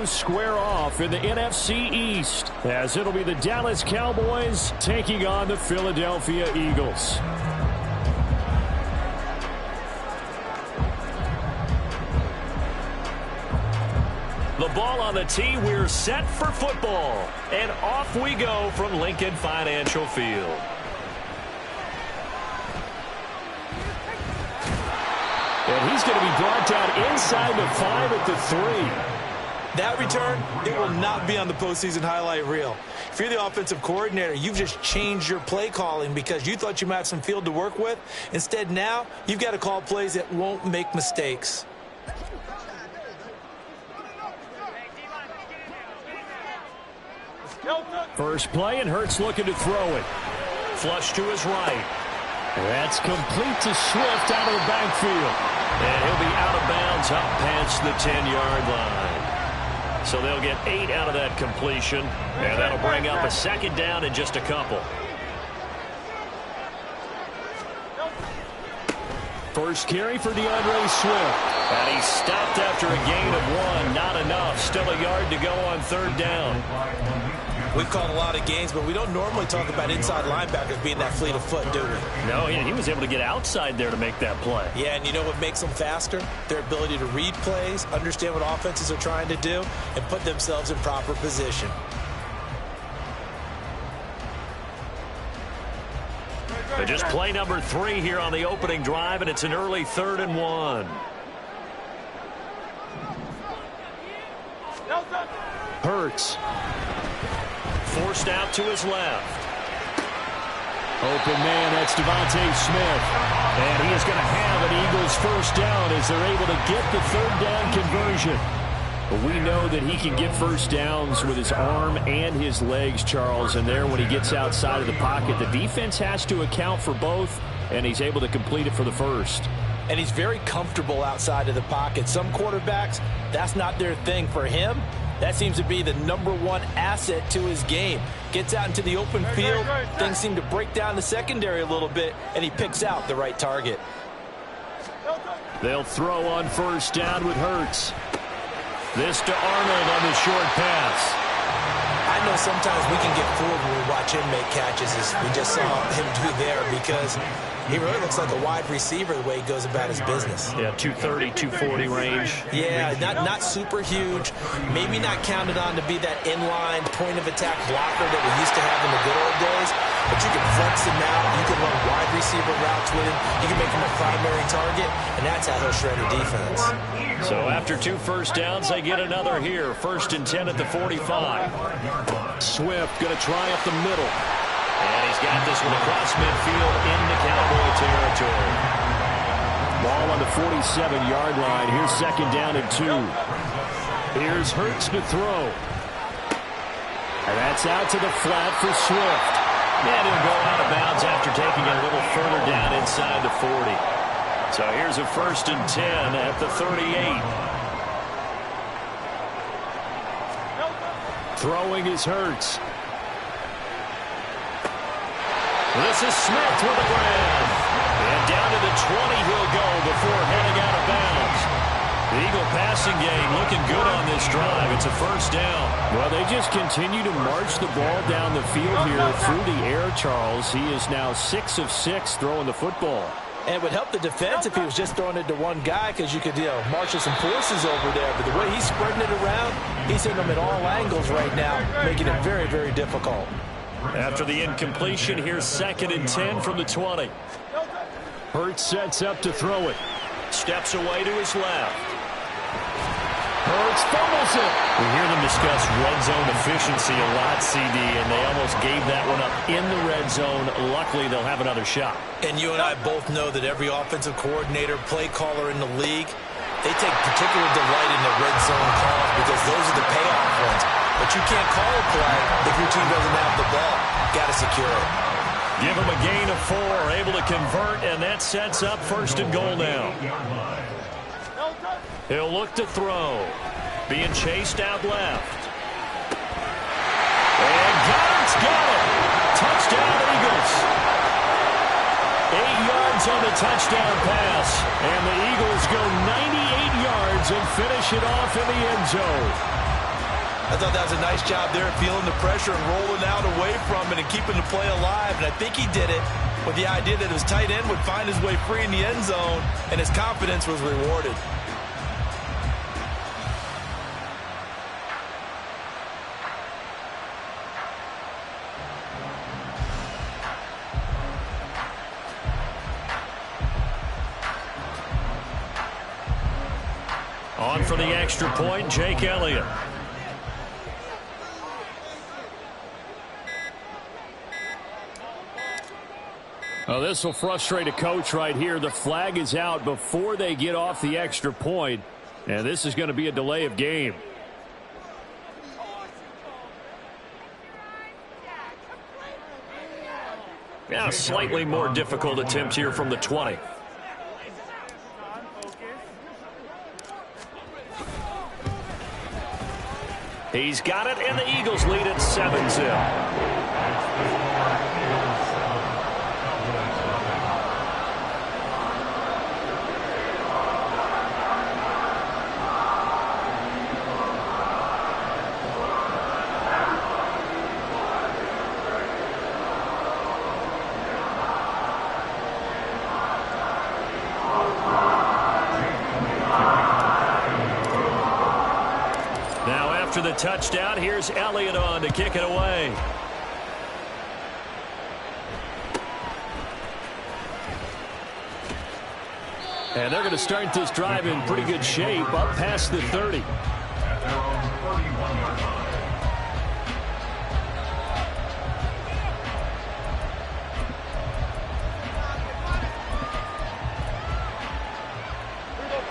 square off in the NFC East, as it'll be the Dallas Cowboys taking on the Philadelphia Eagles. The ball on the tee. We're set for football. And off we go from Lincoln Financial Field. And he's going to be brought down inside the 5 at the 3. That return, it will not be on the postseason highlight reel. If you're the offensive coordinator, you've just changed your play calling because you thought you might have some field to work with. Instead, now you've got to call plays that won't make mistakes. First play, and Hurts looking to throw it. Flush to his right. That's complete to Swift out of the backfield. And he'll be out of bounds up past the 10-yard line. So they'll get 8 out of that completion. And that'll bring up a second down in just a couple. First carry for DeAndre Swift. And he's stopped after a gain of 1. Not enough. Still a yard to go on third down. We've called a lot of games, but we don't normally talk about inside linebackers being that fleet of foot, do we? No, he was able to get outside there to make that play. Yeah, and you know what makes them faster? Their ability to read plays, understand what offenses are trying to do, and put themselves in proper position. Just play number 3 here on the opening drive, and it's an early 3rd and 1. Hurts. Forced out to his left. Open man, that's Devontae Smith. And he is going to have an Eagles first down as they're able to get the third down conversion. But we know that he can get first downs with his arm and his legs, Charles. And there, when he gets outside of the pocket, the defense has to account for both, and he's able to complete it for the first. And he's very comfortable outside of the pocket. Some quarterbacks, that's not their thing. For him, that seems to be the #1 asset to his game. Gets out into the open field, things seem to break down the secondary a little bit, and he picks out the right target. They'll throw on first down with Hurts. This to Arnold on the short pass. I know sometimes we can get fooled when we watch him make catches, as we just saw him do there, because he really looks like a wide receiver the way he goes about his business. Yeah, 230, 240 range. Yeah, not super huge. Maybe not counted on to be that inline point-of-attack blocker that we used to have in the good old days. But you can flex him out. You can run wide receiver routes with him. You can make him a primary target, and that's how he'll shred a defense. So after 2 first downs, they get another here. 1st and 10 at the 45. Swift going to try up the middle. And he's got this one across midfield into Cowboy territory. Ball on the 47-yard line. Here's 2nd down and 2. Here's Hurts to throw. And that's out to the flat for Swift. And he'll go out of bounds after taking it a little further down inside the 40. So here's a 1st and 10 at the 38. Throwing is Hurts. This is Smith with a grab. And down to the 20 he'll go before heading out of bounds. The Eagle passing game looking good on this drive. It's a first down. Well, they just continue to march the ball down the field here through the air, Charles. He is now 6 of 6 throwing the football. And it would help the defense if he was just throwing it to one guy, because you could, marshal some forces over there. But the way he's spreading it around, he's hitting them at all angles right now, making it very, very difficult. After the incompletion, here's 2nd and 10 from the 20. Hurts sets up to throw it. Steps away to his left. Hurts fumbles it. We hear them discuss red zone efficiency a lot, CD, and they almost gave that one up in the red zone. Luckily, they'll have another shot. And you and I both know that every offensive coordinator, play caller in the league, they take particular delight in the red zone calls because those are the payoff ones. But you can't call a play if your team doesn't have the ball. Got to secure it. Give them a gain of 4, able to convert, and that sets up 1st and goal now. He'll look to throw. Being chased out left. And got it! Touchdown, Eagles. 8 yards on the touchdown pass. And the Eagles go 98 yards and finish it off in the end zone. I thought that was a nice job there, feeling the pressure and rolling out away from it and keeping the play alive. And I think he did it with the idea that his tight end would find his way free in the end zone, and his confidence was rewarded. On for the extra point, Jake Elliott. Well, this will frustrate a coach right here. The flag is out before they get off the extra point, and this is going to be a delay of game. Yeah, slightly more difficult attempt here from the 20. He's got it, and the Eagles lead it 7-0. After the touchdown, here's Elliott on to kick it away. And they're going to start this drive in pretty good shape, up past the 30.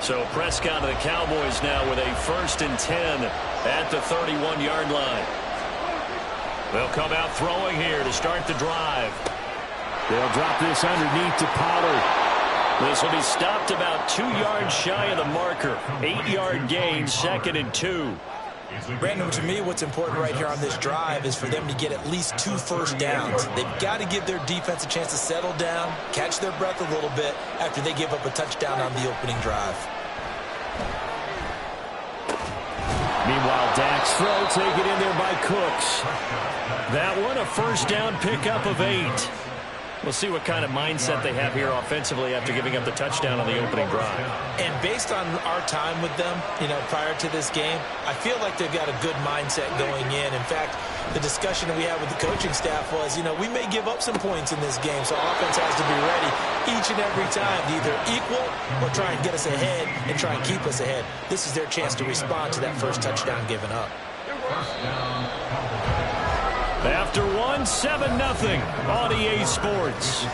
So Prescott and the Cowboys now with a 1st and 10 at the 31-yard line. They'll come out throwing here to start the drive. They'll drop this underneath to Pollard. This will be stopped about 2 yards shy of the marker. 8-yard gain, 2nd and 2. Brandon, to me, what's important right here on this drive is for them to get at least 2 first downs. They've got to give their defense a chance to settle down, catch their breath a little bit after they give up a touchdown on the opening drive. Meanwhile, Dak's throw taken in there by Cooks. That one, a 1st down pickup of 8. We'll see what kind of mindset they have here offensively after giving up the touchdown on the opening drive. And based on our time with them, prior to this game, I feel like they've got a good mindset going in. In fact, the discussion that we had with the coaching staff was, we may give up some points in this game, so offense has to be ready each and every time to either equal or try and get us ahead and try and keep us ahead. This is their chance to respond to that first touchdown given up. After 1, 7-0 on EA Sports.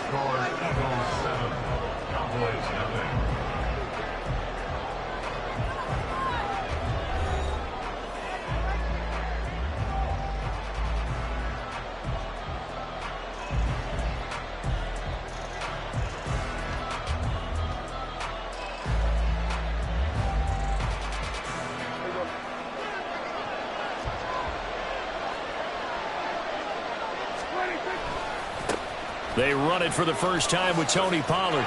They run it for the first time with Tony Pollard.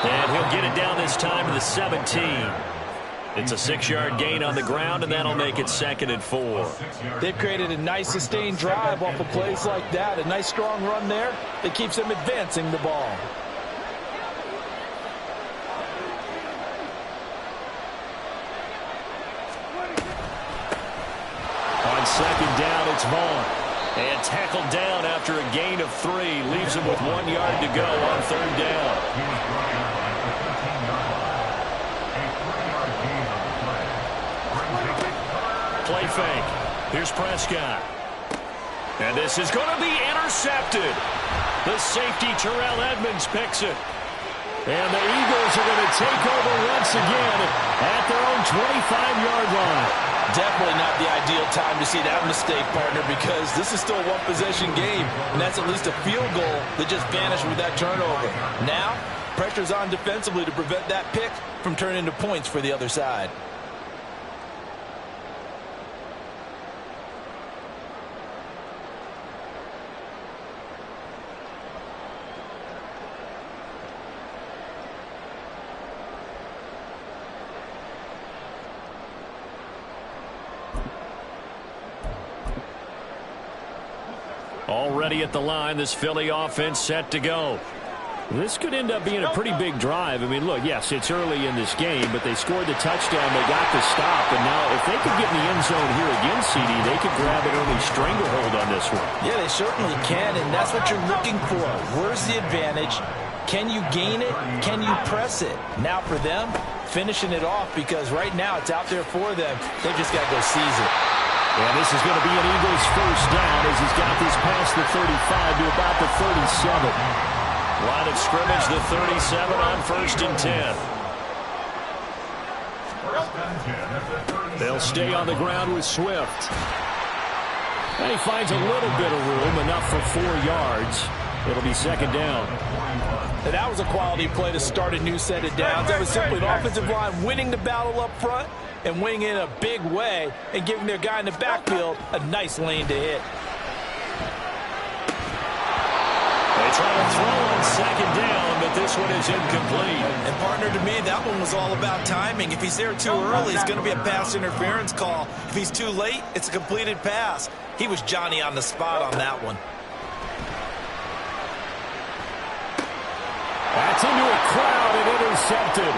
And he'll get it down this time to the 17. It's a 6-yard gain on the ground, and that'll make it 2nd and 4. They've created a nice sustained drive off of plays like that. A nice strong run there that keeps them advancing the ball. On 2nd down, it's Vaughn. And tackled down after a gain of 3. Leaves him with 1 yard to go on 3rd down. Play fake. Here's Prescott. And this is going to be intercepted. The safety, Terrell Edmonds, picks it. And the Eagles are going to take over once again at their own 25-yard line. Definitely not the ideal time to see that mistake, partner, because this is still a one-possession game, and that's at least a field goal that just vanished with that turnover. Now, pressure's on defensively to prevent that pick from turning into points for the other side. Already at the line, this Philly offense set to go. This could end up being a pretty big drive. I mean, look, yes, it's early in this game, but they scored the touchdown. They got the stop. And now if they could get in the end zone here again, CD, they could grab an early stranglehold on this one. Yeah, they certainly can, and that's what you're looking for. Where's the advantage? Can you gain it? Can you press it? Now for them, finishing it off, because right now it's out there for them. They've just got to go seize it. And this is going to be an Eagles first down as he's got this past the 35 to about the 37. Line of scrimmage, the 37 on 1st and 10. They'll stay on the ground with Swift. And he finds a little bit of room, enough for 4 yards. It'll be 2nd down. And that was a quality play to start a new set of downs. That was simply an offensive line winning the battle up front and winning in a big way and giving their guy in the backfield a nice lane to hit. They try to throw on 2nd down, but this one is incomplete. And partner, to me, that one was all about timing. If he's there too early, it's going to be a pass interference call. If he's too late, it's a completed pass. He was Johnny on the spot on that one. That's into a crowd and intercepted.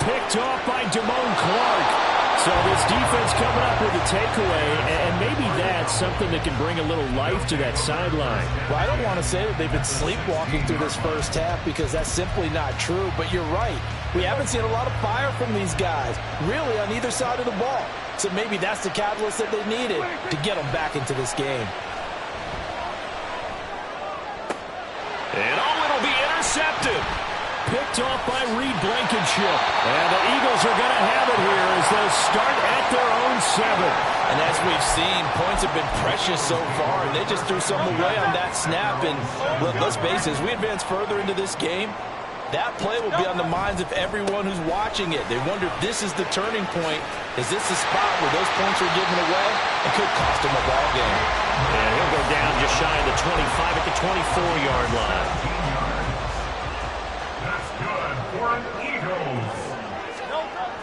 Picked off by Damone Clark. So this defense coming up with a takeaway, and maybe that's something that can bring a little life to that sideline. Well, I don't want to say that they've been sleepwalking through this first half because that's simply not true, but you're right. We haven't seen a lot of fire from these guys, really, on either side of the ball. So maybe that's the catalyst that they needed to get them back into this game. And it'll be intercepted. Picked off by Reed Blankenship. And the Eagles are going to have it here as they'll start at their own 7. And as we've seen, points have been precious so far, and they just threw some away on that snap. And look, let's face it, as we advance further into this game, that play will be on the minds of everyone who's watching it. They wonder if this is the turning point. Is this the spot where those points are given away? It could cost them a ball game. And he'll go down just shy of the 25 at the 24-yard line.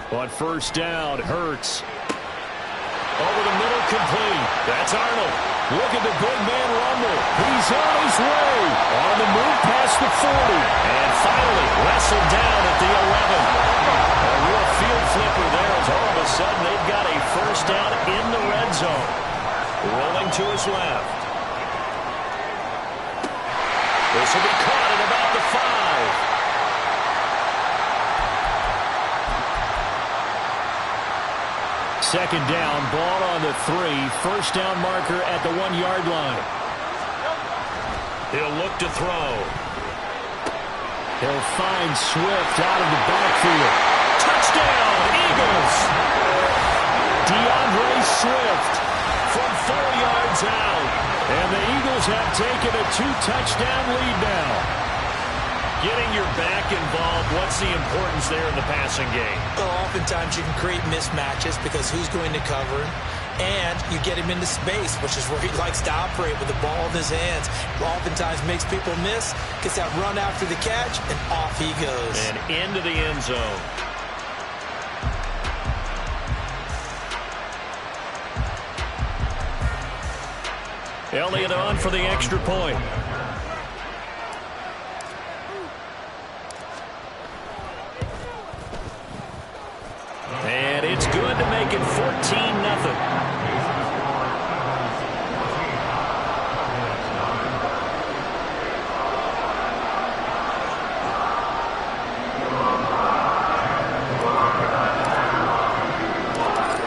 On 1st down, Hurts. Over the middle, complete. That's Arnold. Look at the big man rumble. He's on his way. On the move past the 40. And finally, wrestled down at the 11. A real field flipper there as all of a sudden they've got a first down in the red zone. Rolling to his left. This will be caught at about the 5. 2nd down, ball on the 3. First down marker at the 1-yard line. He'll look to throw. He'll find Swift out of the backfield. Touchdown, Eagles! DeAndre Swift from 4 yards out. And the Eagles have taken a 2-touchdown lead now. Getting your back involved, what's the importance there in the passing game? Well, oftentimes you can create mismatches because who's going to cover him? And you get him into space, which is where he likes to operate with the ball in his hands. Oftentimes makes people miss, gets that run after the catch, and off he goes. And into the end zone. Elliott on for the extra point. And it's good to make it 14-0.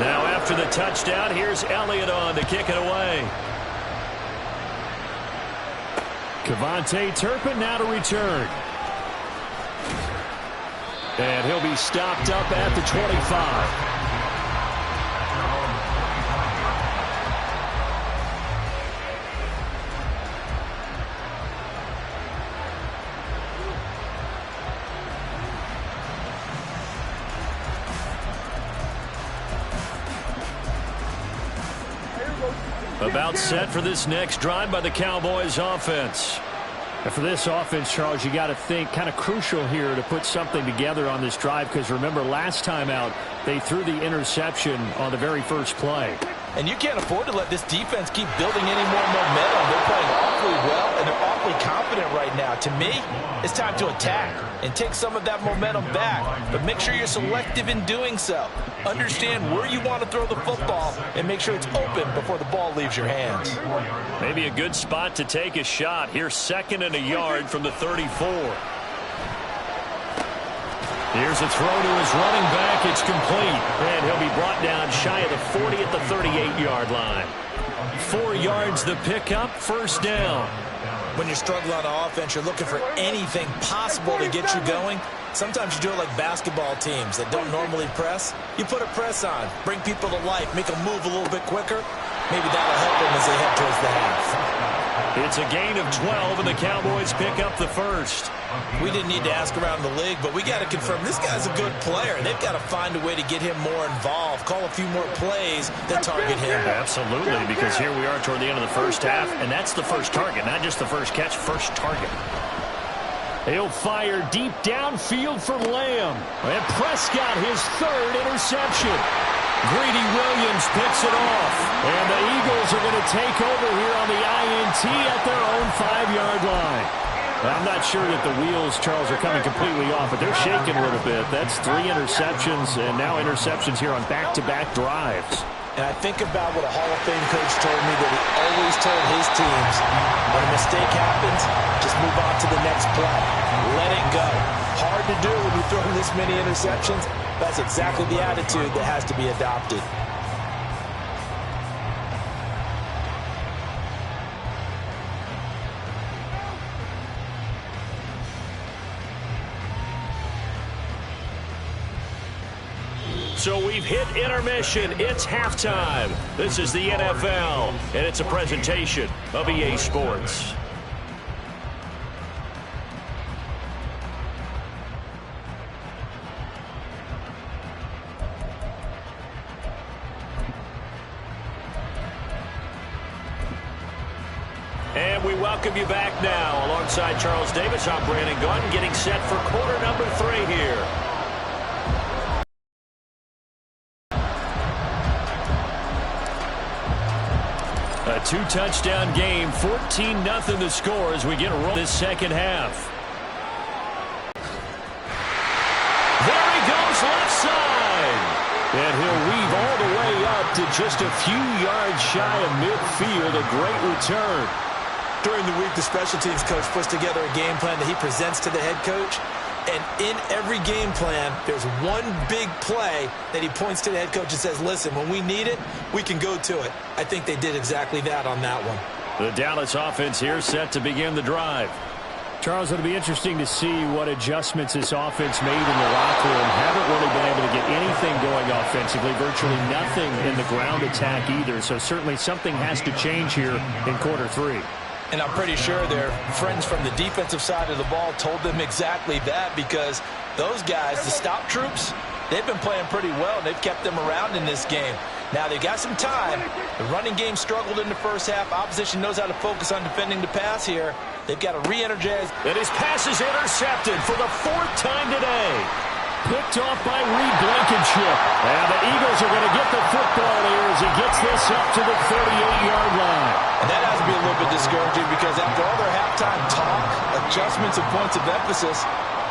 Now after the touchdown, here's Elliott on to kick it away. Kevontae Turpin now to return. And he'll be stopped up at the 25. About set for this next drive by the Cowboys offense. And for this offense, Charles, you got to think kind of crucial here to put something together on this drive, because remember last time out they threw the interception on the very first play. And you can't afford to let this defense keep building any more momentum. They're playing awfully well, and they're awfully confident right now. To me, it's time to attack and take some of that momentum back. But make sure you're selective in doing so. Understand where you want to throw the football and make sure it's open before the ball leaves your hands. Maybe a good spot to take a shot. Here's 2nd and a yard from the 34. Here's a throw to his running back. It's complete. And he'll be brought down shy of the 40 at the 38-yard line. 4 yards the pickup, 1st down. When you're struggling on offense, you're looking for anything possible to get you going. Sometimes you do it like basketball teams that don't normally press. You put a press on, bring people to life, make them move a little bit quicker. Maybe that'll help them as they head towards the half. It's a gain of 12, and the Cowboys pick up the 1st. We didn't need to ask around the league, but we got to confirm this guy's a good player. They've got to find a way to get him more involved, call a few more plays that target him. Absolutely, because here we are toward the end of the 1st half, and that's the first target, not just the first catch, first target. He'll fire deep downfield for Lamb. And Prescott, his 3rd interception. Greedy Williams picks it off. And the Eagles are going to take over here on the INT at their own 5-yard line. I'm not sure that the wheels, Charles, are coming completely off, but they're shaking a little bit. That's 3 interceptions, and now interceptions here on back-to-back drives. And I think about what a Hall of Fame coach told me that he always told his teams, when a mistake happens, just move on to the next play. Let it go. Hard to do when you throw this many interceptions. That's exactly the attitude that has to be adopted. So we've hit intermission. It's halftime. This is the NFL, and it's a presentation of EA Sports. And we welcome you back now. Alongside Charles Davis, I'm Brandon Gunn, getting set for quarter number 3 here. A 2-touchdown game, 14-0 the score as we get a roll this second half. There he goes left side. And he'll weave all the way up to just a few yards shy of midfield. A great return. During the week, the special teams coach puts together a game plan that he presents to the head coach. And in every game plan, there's one big play that he points to the head coach and says, listen, when we need it, we can go to it. I think they did exactly that on that one. The Dallas offense here set to begin the drive. Charles, it'll be interesting to see what adjustments this offense made in the locker room. Haven't really been able to get anything going offensively, virtually nothing in the ground attack either. So certainly something has to change here in quarter 3. And I'm pretty sure their friends from the defensive side of the ball told them exactly that, because those guys, the stop troops, they've been playing pretty well, and they've kept them around in this game. Now, they got some time. The running game struggled in the first half. Opposition knows how to focus on defending the pass here. They've got to re-energize. And his pass is intercepted for the 4th time today. Picked off by Reed Blankenship. And the Eagles are going to get the football here as he gets this up to the 38-yard line. And that has to be a little bit discouraging, because after all their halftime talk, adjustments, and points of emphasis,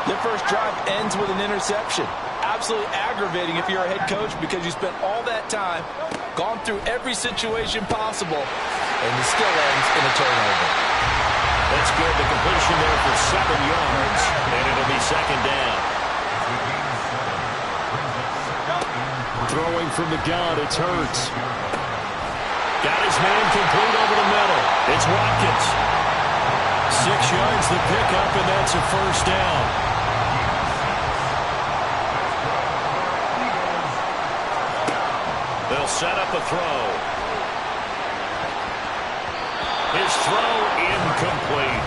their first drive ends with an interception. Absolutely aggravating if you're a head coach, because you spent all that time, gone through every situation possible, and it still ends in a turnover. That's good. The completion there for 7 yards, and it'll be 2nd down. Throwing from the gun, it's Hurts. Got his man complete over the middle. It's Watkins. 6 yards the pickup, and that's a 1st down. They'll set up a throw. His throw incomplete.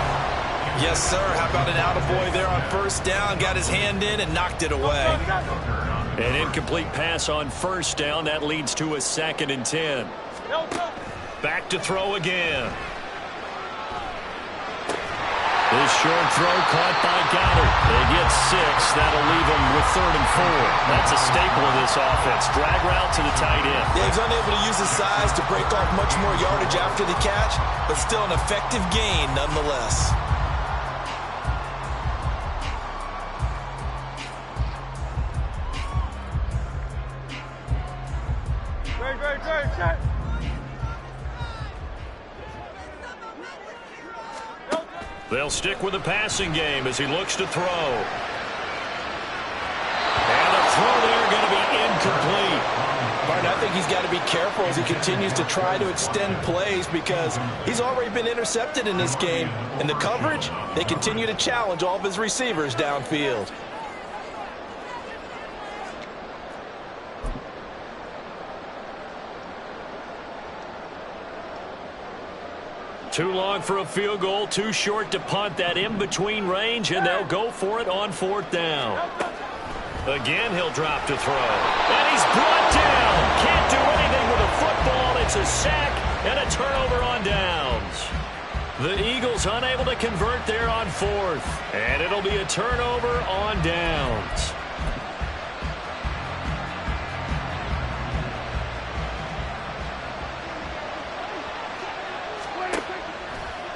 Yes, sir. How about an attaboy there on 1st down? Got his hand in and knocked it away. An incomplete pass on 1st down. That leads to a 2nd and 10. Back to throw again. This short throw caught by Goddard. They get 6. That'll leave them with 3rd and 4. That's a staple of this offense. Drag route to the tight end. Yeah, he's unable to use his size to break off much more yardage after the catch, but still an effective gain nonetheless. They'll stick with the passing game as he looks to throw. And the throw there going to be incomplete. Martin, I think he's got to be careful as he continues to try to extend plays because he's already been intercepted in this game. And the coverage, they continue to challenge all of his receivers downfield. Too long for a field goal, too short to punt. That in-between range, and they'll go for it on 4th down. Again, he'll drop to throw. And he's brought down. Can't do anything with a football. It's a sack and a turnover on downs. The Eagles unable to convert there on 4th. And it'll be a turnover on downs.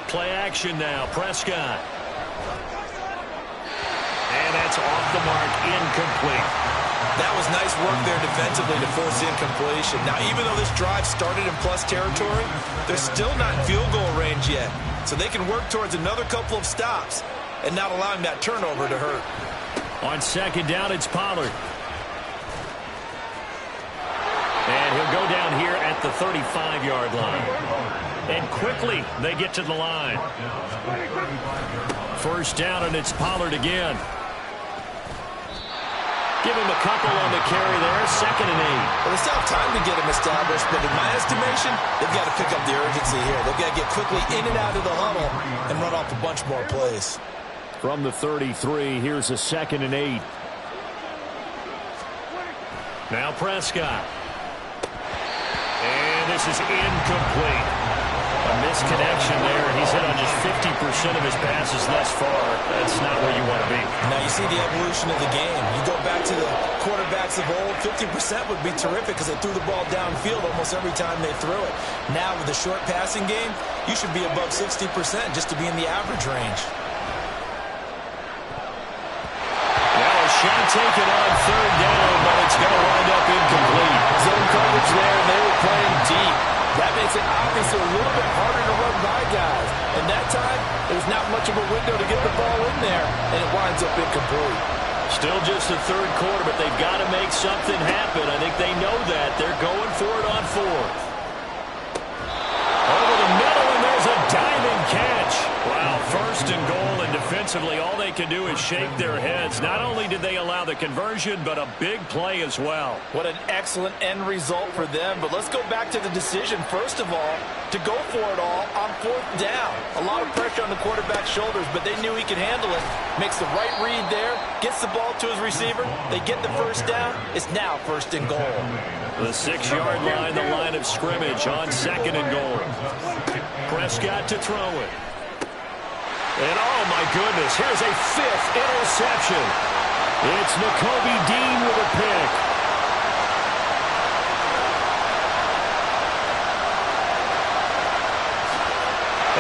Play action now, Prescott. And that's off the mark, incomplete. That was nice work there defensively to force incompletion. Now, even though this drive started in plus territory, they're still not in field goal range yet. So they can work towards another couple of stops and not allowing that turnover to hurt. On 2nd down, it's Pollard. And he'll go down here at the 35-yard line. And quickly, they get to the line. 1st down, and it's Pollard again. Give him a couple on the carry there. 2nd and 8. Well, they still have time to get him established, but in my estimation, they've got to pick up the urgency here. They've got to get quickly in and out of the huddle and run off a bunch more plays. From the 33, here's a 2nd and 8. Now Prescott. And this is incomplete. A misconnection there. He's hit on just 50% of his passes thus far. That's not where you want to be. Now you see the evolution of the game. You go back to the quarterbacks of old, 50% would be terrific because they threw the ball downfield almost every time they threw it. Now with the short passing game, you should be above 60% just to be in the average range. Now a shot taken on 3rd down, but it's going to wind up incomplete. Zone coverage there, and they were playing deep. That makes it obviously a little bit harder to run by guys. And that time, there's not much of a window to get the ball in there, and it winds up incomplete. Still just the 3rd quarter, but they've got to make something happen. I think they know that. They're going for it on 4th. Over the middle, and there's a diving catch. Wow, 1st and goal, and defensively, all they can do is shake their heads. Not only did they allow the conversion, but a big play as well. What an excellent end result for them. But let's go back to the decision, first of all, to go for it all on 4th down. A lot of pressure on the quarterback's shoulders, but they knew he could handle it. Makes the right read there, gets the ball to his receiver. They get the 1st down. It's now 1st and goal. The 6-yard line, the line of scrimmage on 2nd and goal. Prescott to throw it. And oh my goodness, here's a 5th interception. It's Nakobe Dean with a pick.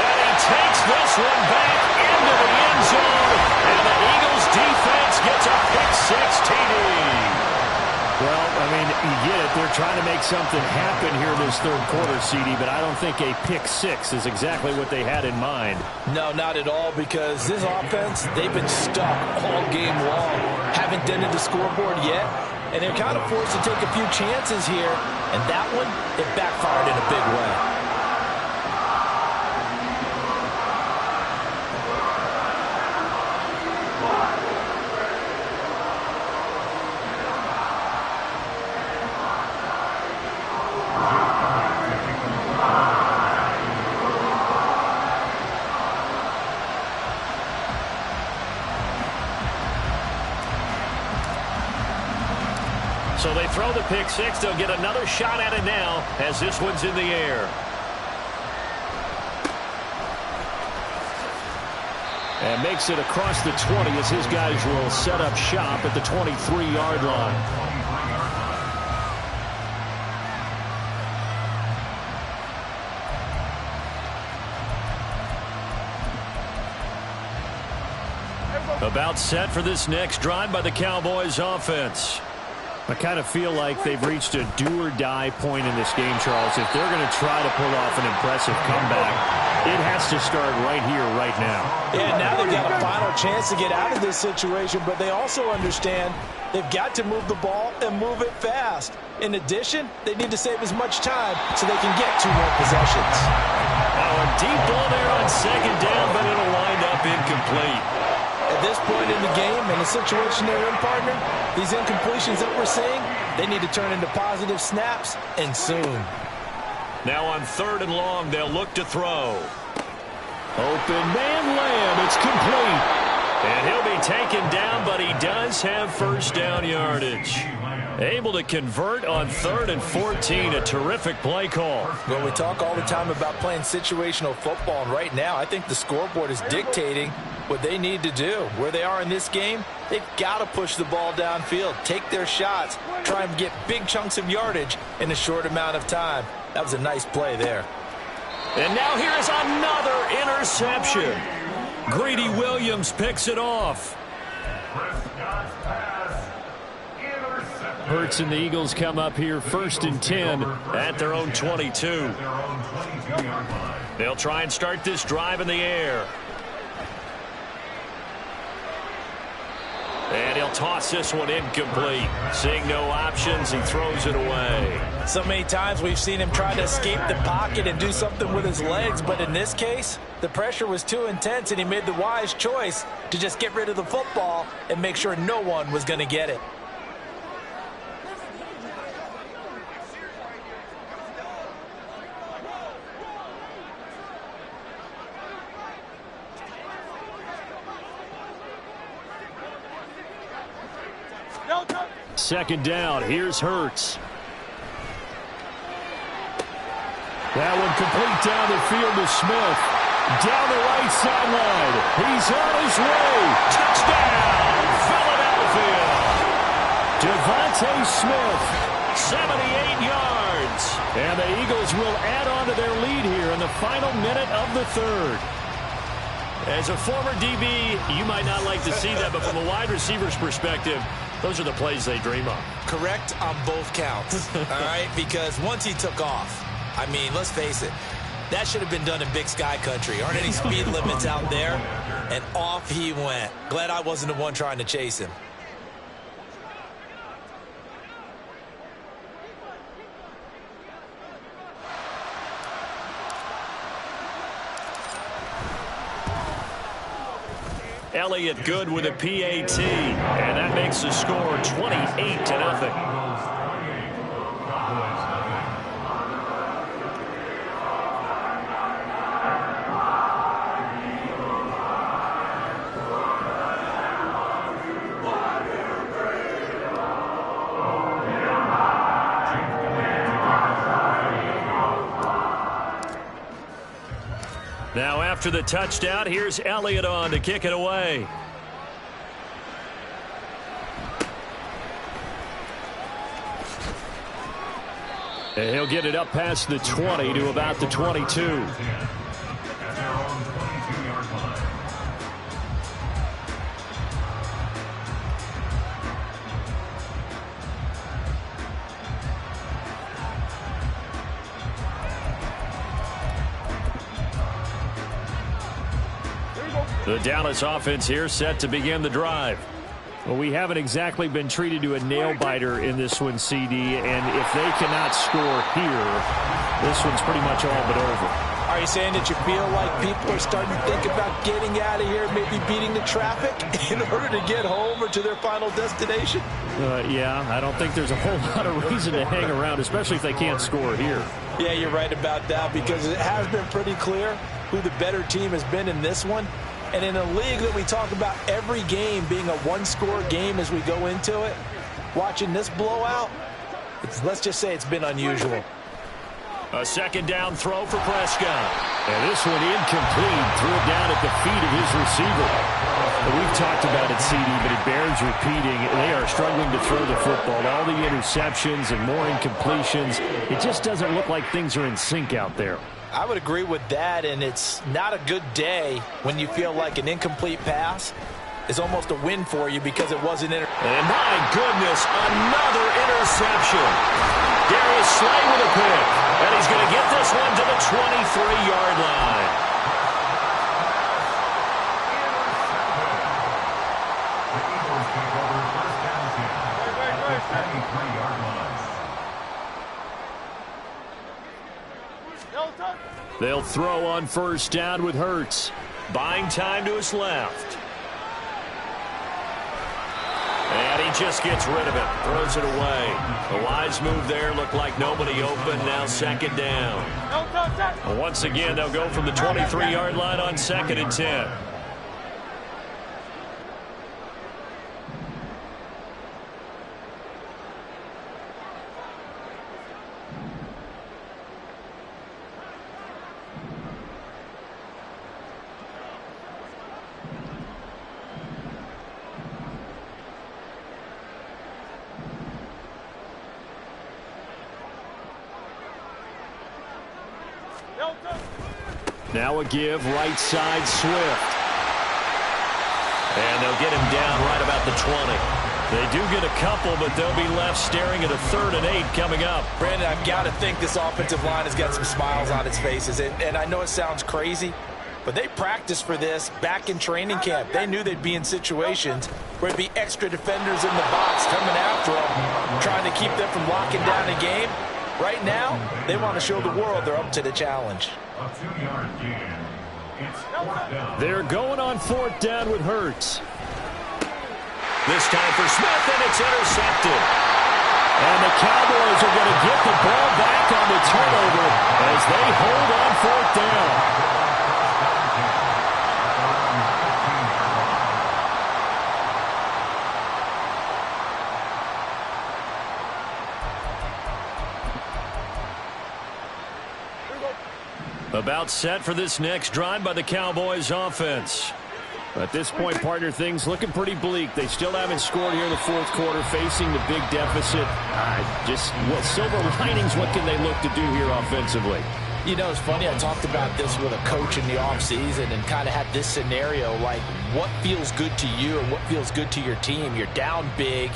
And he takes this one back into the end zone. And the Eagles defense gets a pick-6 TD. Well, I mean, you get it. They're trying to make something happen here in this 3rd quarter, CD, but I don't think a pick-6 is exactly what they had in mind. No, not at all, because this offense, they've been stuck all game long. Haven't dented the scoreboard yet, and they're kind of forced to take a few chances here, and that one, it backfired in a big way. So they throw the pick-6. They'll get another shot at it now as this one's in the air. And makes it across the 20 as his guys will set up shop at the 23-yard line. About set for this next drive by the Cowboys offense. I kind of feel like they've reached a do-or-die point in this game, Charles. If they're going to try to pull off an impressive comeback, it has to start right here, right now. Yeah, now they've got a final chance to get out of this situation, but they also understand they've got to move the ball and move it fast. In addition, they need to save as much time so they can get 2 more possessions. Now a deep ball there on second down, but it'll wind up incomplete. At this point in the game, and the situation they're in, partner, these incompletions that we're seeing, they need to turn into positive snaps, and soon. Now on 3rd and long, they'll look to throw. Open man Lamb, it's complete. And he'll be taken down, but he does have first down yardage. Able to convert on 3rd and 14, a terrific play call. Well, we talk all the time about playing situational football, and right now I think the scoreboard is dictating what they need to do. Where they are in this game, they've got to push the ball downfield, take their shots, try and get big chunks of yardage in a short amount of time. That was a nice play there. And now here's another interception. Greedy Williams picks it off. Hurts and the Eagles come up here 1st and 10 at their own 22. They'll try and start this drive in the air. And he'll toss this one incomplete. Seeing no options, he throws it away. So many times we've seen him try to escape the pocket and do something with his legs, but in this case, the pressure was too intense and he made the wise choice to just get rid of the football and make sure no one was going to get it. Second down. Here's Hurts. That one complete down the field to Smith. Down the right sideline. He's on his way. Touchdown, Philadelphia. Devontae Smith. 78 yards. And the Eagles will add on to their lead here in the final minute of the 3rd. As a former DB, you might not like to see that, but from a wide receiver's perspective, those are the plays they dream of. Correct on both counts, all right? Because once he took off, I mean, let's face it, that should have been done in Big Sky country. Aren't any speed limits out there? And off he went. Glad I wasn't the one trying to chase him. Elliott good with a PAT, and that makes the score 28-0. Now after the touchdown, here's Elliott on to kick it away. And he'll get it up past the 20 to about the 22. The Dallas offense here set to begin the drive. Well, we haven't exactly been treated to a nail-biter in this one, CD, and if they cannot score here, this one's pretty much all but over. Are you saying that you feel like people are starting to think about getting out of here, maybe beating the traffic in order to get home or to their final destination? Yeah, I don't think there's a whole lot of reason to hang around, especially if they can't score here. Yeah, you're right about that, because it has been pretty clear who the better team has been in this one. And in a league that we talk about every game being a one-score game as we go into it, watching this blowout, let's just say it's been unusual. A second down throw for Prescott. And this one incomplete. Threw it down at the feet of his receiver. And we've talked about it, CD, but it bears repeating. They are struggling to throw the football. All the interceptions and more incompletions. It just doesn't look like things are in sync out there. I would agree with that, and it's not a good day when you feel like an incomplete pass is almost a win for you because it wasn't And my goodness, another interception. Darius Slay with a pick. And he's going to get this one to the 23-yard line. They'll throw on first down with Hurts. Buying time to his left. And he just gets rid of it. Throws it away. A wise move there. Looked like nobody open. Now second down. Well, once again, they'll go from the 23-yard line on 2nd and 10. Now a give, right side, Swift. And they'll get him down right about the 20. They do get a couple, but they'll be left staring at a 3rd and 8 coming up. Brandon, I've got to think this offensive line has got some smiles on its faces. And I know it sounds crazy, but they practiced for this back in training camp. They knew they'd be in situations where there'd be extra defenders in the box coming after them, trying to keep them from locking down the game. Right now, they want to show the world they're up to the challenge. They're going on 4th down with Hurts. This time for Smith, and it's intercepted. And the Cowboys are going to get the ball back on the turnover as they hold on 4th down. About set for this next drive by the Cowboys offense. At this point, partner, things looking pretty bleak. They still haven't scored here in the 4th quarter, facing the big deficit. Just what silver linings, what can they look to do here offensively? You know, it's funny, I talked about this with a coach in the offseason and kind of had this scenario, like what feels good to you or what feels good to your team. You're down big.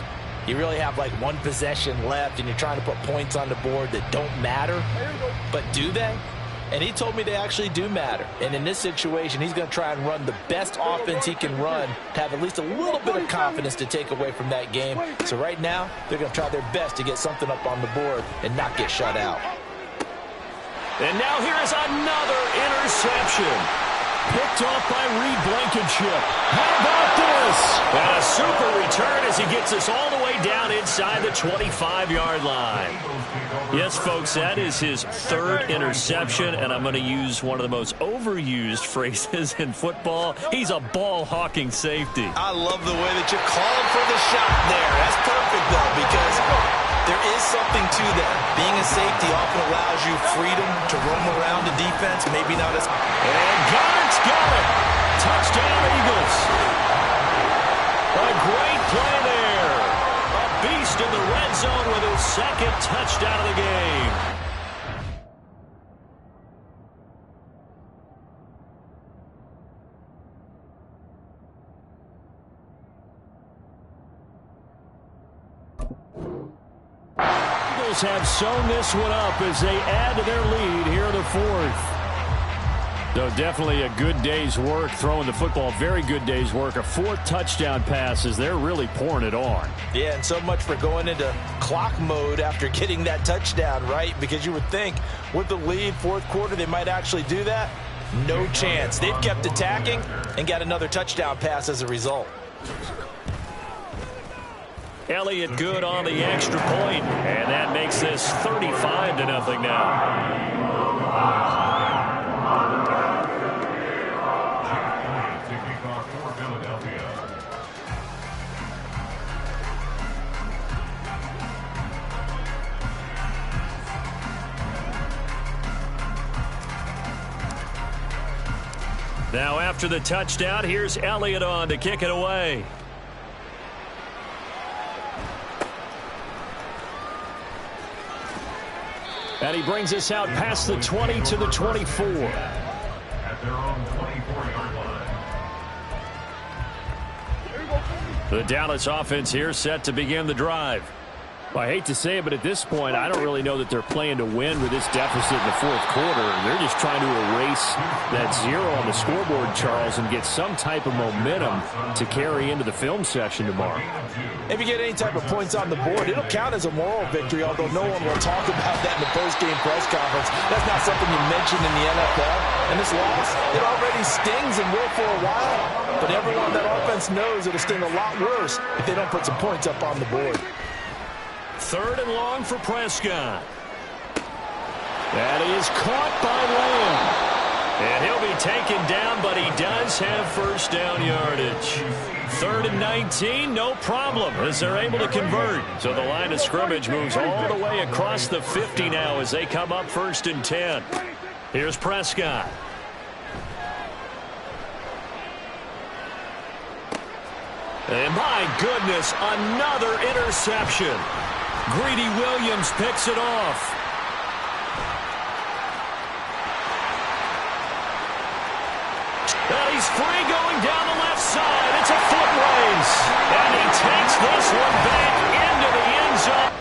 You really have like one possession left, and you're trying to put points on the board that don't matter. But do they? And he told me they actually do matter. And in this situation, he's going to try and run the best offense he can run to have at least a little bit of confidence to take away from that game. So right now, they're going to try their best to get something up on the board and not get shut out. And now here is another interception. Picked off by Reed Blankenship. How about this? And a super return as he gets us all the way down inside the 25-yard line. Yes, folks, that is his 3rd interception, and I'm going to use one of the most overused phrases in football. He's a ball-hawking safety. I love the way that you're calling for the shot there. That's perfect, though, because there is something to that. Being a safety often allows you freedom to roam around the defense, maybe not as... And Goddard's got it. Touchdown, Eagles. A great play there. A beast in the red zone with his 2nd touchdown of the game. Eagles have sewn this one up as they add to their lead here in the 4th. So definitely a good day's work throwing the football. Very good day's work. A 4th touchdown pass as they're really pouring it on. Yeah, and so much for going into clock mode after getting that touchdown, right? Because you would think with the lead, 4th quarter, they might actually do that. No chance. They've kept attacking and got another touchdown pass as a result. Elliott good on the extra point, and that makes this 35-0 now. Now after the touchdown, here's Elliott on to kick it away. And he brings us out past the 20 to the 24. At their own 24-yard line. The Dallas offense here set to begin the drive. Well, I hate to say it, but at this point, I don't really know that they're playing to win with this deficit in the fourth quarter. They're just trying to erase that 0 on the scoreboard, Charles, and get some type of momentum to carry into the film session tomorrow. If you get any type of points on the board, it'll count as a moral victory, although no one will talk about that in the post-game press conference. That's not something you mention in the NFL. And this loss, it already stings and will for a while. But everyone on that offense knows it'll sting a lot worse if they don't put some points up on the board. 3rd and long for Prescott. That is caught by Lamb. And he'll be taken down, but he does have first down yardage. 3rd and 19, no problem, as they're able to convert. So the line of scrimmage moves all the way across the 50 now as they come up 1st and 10. Here's Prescott. And my goodness, another interception. Greedy Williams picks it off. And he's free going down the left side. It's a foot race. And he takes this one back into the end zone.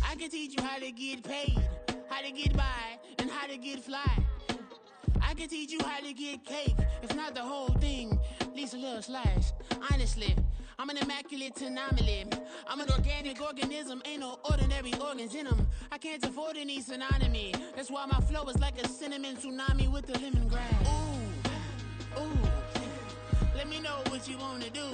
I can teach you how to get paid, how to get by, and how to get fly. I can teach you how to get cake, if not the whole thing, at least a little slice. Honestly, I'm an immaculate anomaly. I'm an organic organism, ain't no ordinary organs in them. I can't afford any synonymy. That's why my flow is like a cinnamon tsunami with the lemongrass. Ooh, ooh, let me know what you wanna do.